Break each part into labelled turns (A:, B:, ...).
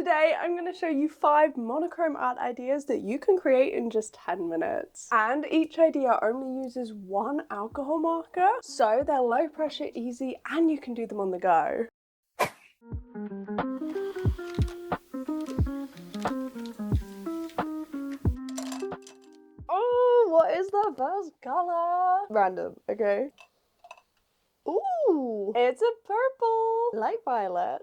A: Today I'm going to show you 5 monochrome art ideas that you can create in just 10 minutes. And each idea only uses 1 alcohol marker, so they're low pressure, easy, and you can do them on the go. Oh, what is the first color? Random, okay. Ooh, it's a purple, light violet.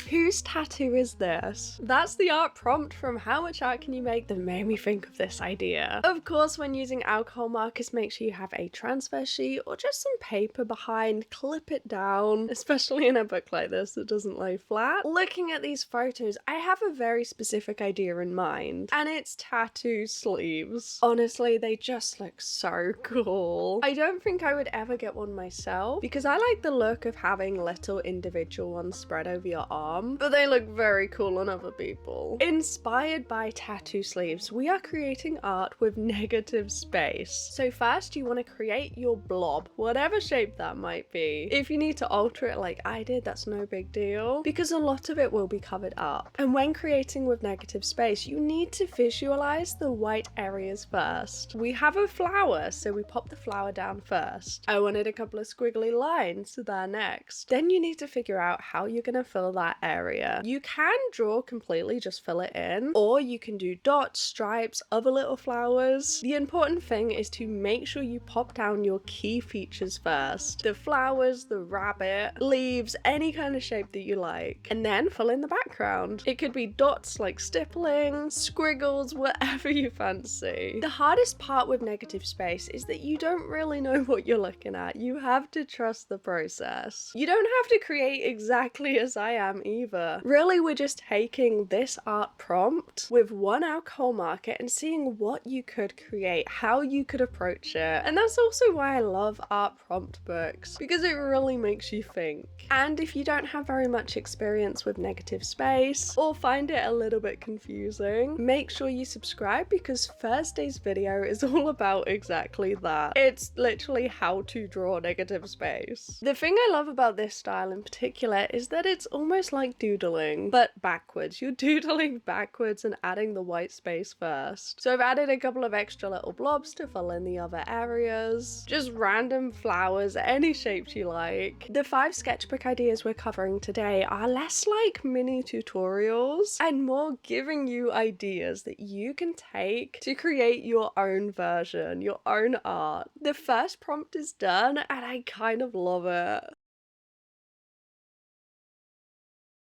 A: Whose tattoo is this? That's the art prompt from How Much Art Can You Make that made me think of this idea. Of course, when using alcohol markers, make sure you have a transfer sheet or just some paper behind, clip it down, especially in a book like this that doesn't lay flat. Looking at these photos, I have a very specific idea in mind, and it's tattoo sleeves. Honestly, they just look so cool. I don't think I would ever get one myself because I like the look of having little individual ones spread over your arm, but they look very cool on other people. Inspired by tattoo sleeves, we are creating art with negative space. So first you want to create your blob, whatever shape that might be. If you need to alter it like I did, that's no big deal because a lot of it will be covered up. And when creating with negative space, you need to visualize the white areas first. We have a flower, so we pop the flower down first. I wanted a couple of squiggly lines there next. Then you need to figure out how you're going to fill that area. You can draw completely, just fill it in, or you can do dots, stripes, other little flowers. The important thing is to make sure you pop down your key features first. The flowers, the rabbit, leaves, any kind of shape that you like, and then fill in the background. It could be dots like stippling, squiggles, whatever you fancy. The hardest part with negative space is that you don't really know what you're looking at. You have to trust the process. You don't have to create exactly as I am either. Really, we're just taking this art prompt with 1 alcohol marker and seeing what you could create, how you could approach it. And that's also why I love art prompt books, because it really makes you think. And if you don't have very much experience with negative space or find it a little bit confusing, make sure you subscribe because Thursday's video is all about exactly that. It's literally how to draw negative space. The thing I love about this style in particular is that it's almost like doodling, but backwards. You're doodling backwards and adding the white space first. So I've added a couple of extra little blobs to fill in the other areas. Just random flowers, any shapes you like. The 5 sketchbook ideas we're covering today are less like mini tutorials and more giving you ideas that you can take to create your own version, your own art. The first prompt is done and I kind of love it.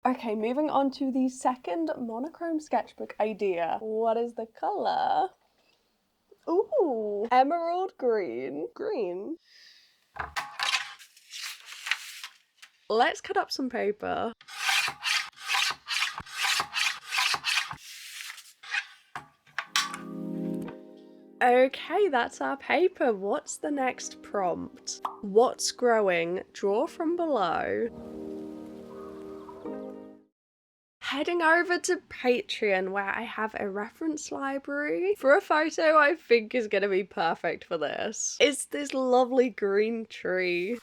A: Okay, moving on to the second monochrome sketchbook idea. What is the color? Ooh, emerald green. Green. Let's cut up some paper. Okay, that's our paper. What's the next prompt? What's growing? Draw from below. Heading over to Patreon where I have a reference library for a photo I think is going to be perfect for this. It's this lovely green tree.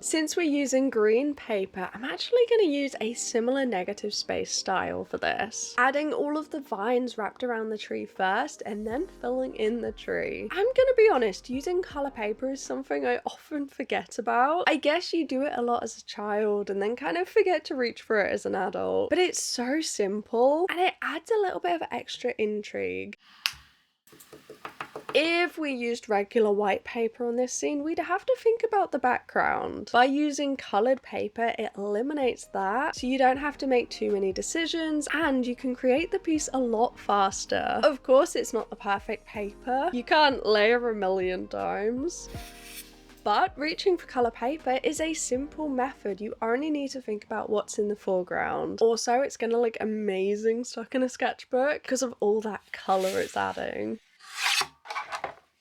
A: Since we're using green paper, I'm actually going to use a similar negative space style for this. Adding all of the vines wrapped around the tree first and then filling in the tree. I'm going to be honest, using colour paper is something I often forget about. I guess you do it a lot as a child and then kind of forget to reach for it as an adult. But it's so simple and it adds a little bit of extra intrigue. If we used regular white paper on this scene, we'd have to think about the background. By using coloured paper, it eliminates that, so you don't have to make too many decisions, and you can create the piece a lot faster. Of course, it's not the perfect paper. You can't layer a million times. But reaching for colour paper is a simple method. You only need to think about what's in the foreground. Also, it's going to look amazing stuck in a sketchbook because of all that colour it's adding.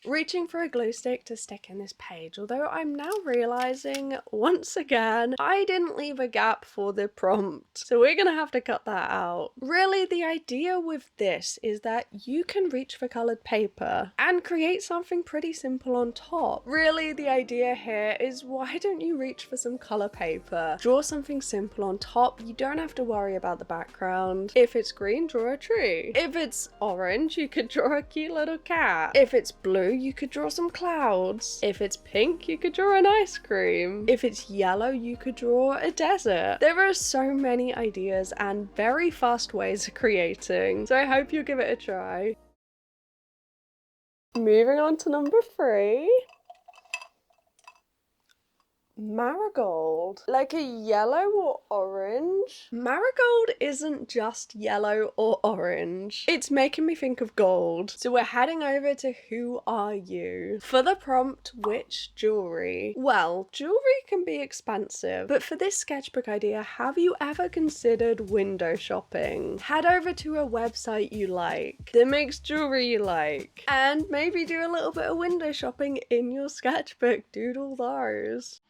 A: Reaching for a glue stick to stick in this page, although I'm now realizing once again I didn't leave a gap for the prompt, so we're gonna have to cut that out. Really, the idea with this is that you can reach for colored paper and create something pretty simple on top. Really, the idea here is, why don't you reach for some color paper, draw something simple on top. You don't have to worry about the background. If it's green, draw a tree. If it's orange, you could draw a cute little cat. If it's blue, you could draw some clouds. If it's pink, you could draw an ice cream. If it's yellow, you could draw a desert. There are so many ideas and very fast ways of creating, so I hope you'll give it a try. Moving on to number 3. Marigold. Like a yellow or orange? Marigold isn't just yellow or orange. It's making me think of gold. So we're heading over to Who Are You? For the prompt, which jewelry? Well, jewelry can be expensive, but for this sketchbook idea, have you ever considered window shopping? Head over to a website you like, that makes jewelry you like, and maybe do a little bit of window shopping in your sketchbook. Doodle those.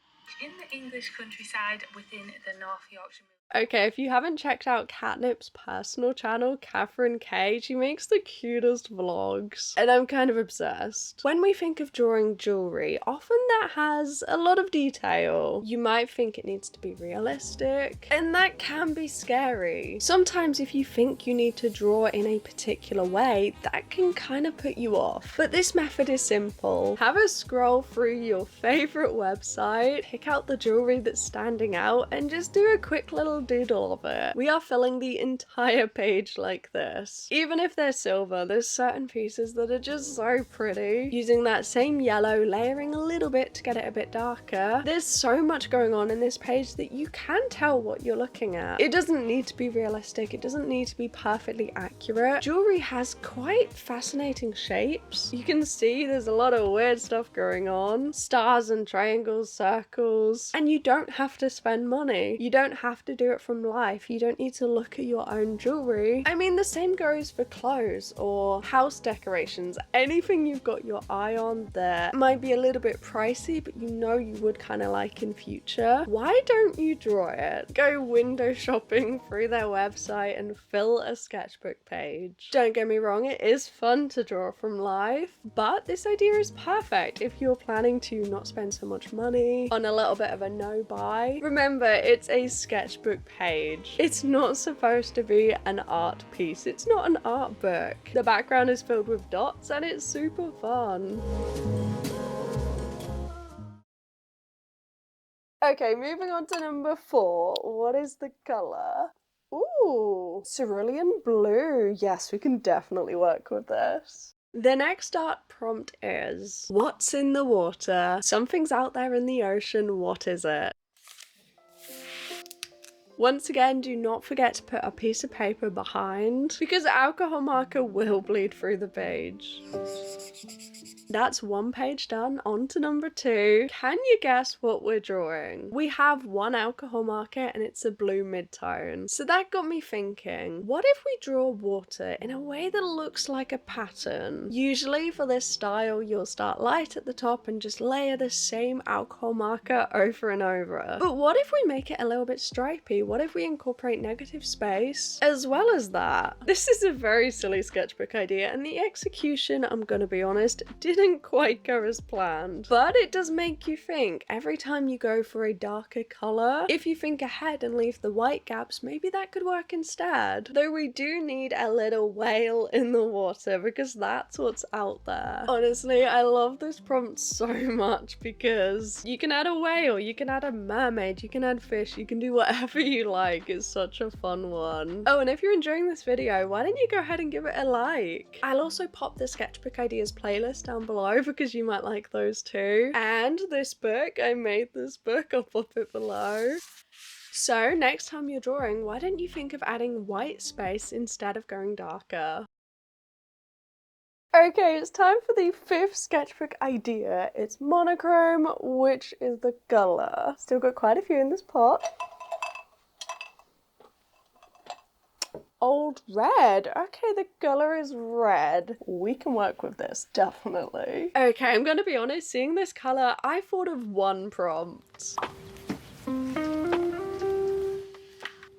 B: In the English countryside within the North Yorkshire.
A: Okay, if you haven't checked out Catnip's personal channel, Catherine K, she makes the cutest vlogs, and I'm kind of obsessed. When we think of drawing jewelry, often that has a lot of detail. You might think it needs to be realistic, and that can be scary. Sometimes if you think you need to draw in a particular way, that can kind of put you off. But this method is simple. Have a scroll through your favorite website, pick out the jewelry that's standing out, and just do a quick little doodle of it. We are filling the entire page like this. Even if they're silver, there's certain pieces that are just so pretty. Using that same yellow, layering a little bit to get it a bit darker. There's so much going on in this page that you can tell what you're looking at. It doesn't need to be realistic. It doesn't need to be perfectly accurate. Jewelry has quite fascinating shapes. You can see there's a lot of weird stuff going on. Stars and triangles, circles. And you don't have to spend money. You don't have to do it from life. You don't need to look at your own jewelry. I mean, the same goes for clothes or house decorations. Anything you've got your eye on that might be a little bit pricey, but you know you would kind of like in future. Why don't you draw it? Go window shopping through their website and fill a sketchbook page. Don't get me wrong, it is fun to draw from life, but this idea is perfect if you're planning to not spend so much money on a little bit of a no buy. Remember, it's a sketchbook page. It's not supposed to be an art piece. It's not an art book. The background is filled with dots and it's super fun. Okay, moving on to number 4. What is the color? Ooh, cerulean blue. Yes, we can definitely work with this. The next art prompt is, what's in the water? Something's out there in the ocean. What is it? Once again, do not forget to put a piece of paper behind, because alcohol marker will bleed through the page. That's one page done. On to number 2. Can you guess what we're drawing? We have one alcohol marker and it's a blue mid-tone. So that got me thinking, what if we draw water in a way that looks like a pattern? Usually for this style, you'll start light at the top and just layer the same alcohol marker over and over. But what if we make it a little bit stripy? What if we incorporate negative space as well as that? This is a very silly sketchbook idea, and the execution, I'm gonna be honest, didn't quite go as planned. But it does make you think. Every time you go for a darker color, if you think ahead and leave the white gaps, maybe that could work instead. Though we do need a little whale in the water because that's what's out there. Honestly, I love this prompt so much because you can add a whale, you can add a mermaid, you can add fish, you can do whatever you like. It's such a fun one. Oh, and if you're enjoying this video, why don't you go ahead and give it a like? I'll also pop the Sketchbook Ideas playlist down below because you might like those too. And this book, I made this book, I'll pop it below. So next time you're drawing, why don't you think of adding white space instead of going darker? Okay, it's time for the 5th sketchbook idea. It's monochrome, which is the color. Still got quite a few in this pot. old red. Okay, the color is red. We can work with this, definitely. Okay, I'm gonna be honest, seeing this color, I thought of one prompt.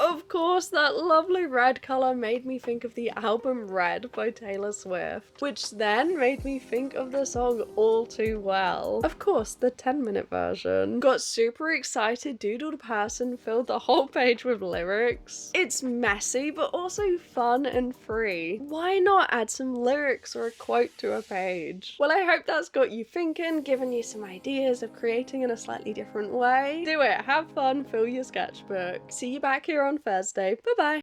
A: Of course, that lovely red color made me think of the album Red by Taylor Swift, which then made me think of the song All Too Well. Of course, the 10-minute version. Got super excited, doodled a person, filled the whole page with lyrics. It's messy, but also fun and free. Why not add some lyrics or a quote to a page? Well, I hope that's got you thinking, given you some ideas of creating in a slightly different way. Do it, have fun, fill your sketchbook. See you back here on Thursday. Bye bye.